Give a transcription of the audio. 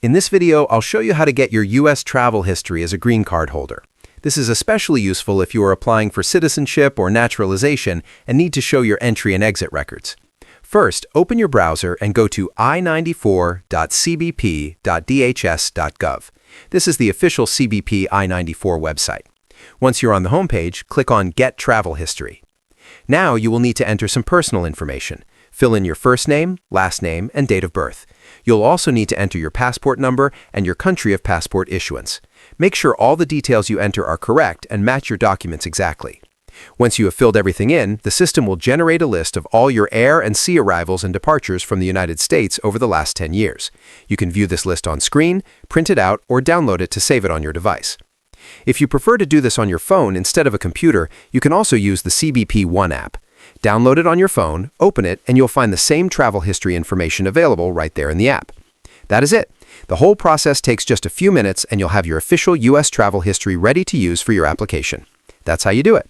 In this video, I'll show you how to get your U.S. travel history as a green card holder. This is especially useful if you are applying for citizenship or naturalization and need to show your entry and exit records. First, open your browser and go to i94.cbp.dhs.gov. This is the official CBP I-94 website. Once you're on the homepage, click on Get Travel History. Now you will need to enter some personal information. Fill in your first name, last name, and date of birth. You'll also need to enter your passport number and your country of passport issuance. Make sure all the details you enter are correct and match your documents exactly. Once you have filled everything in, the system will generate a list of all your air and sea arrivals and departures from the United States over the last 10 years. You can view this list on screen, print it out, or download it to save it on your device. If you prefer to do this on your phone instead of a computer, you can also use the CBP One app. Download it on your phone, open it, and you'll find the same travel history information available right there in the app. That is it. The whole process takes just a few minutes, and you'll have your official U.S. travel history ready to use for your application. That's how you do it.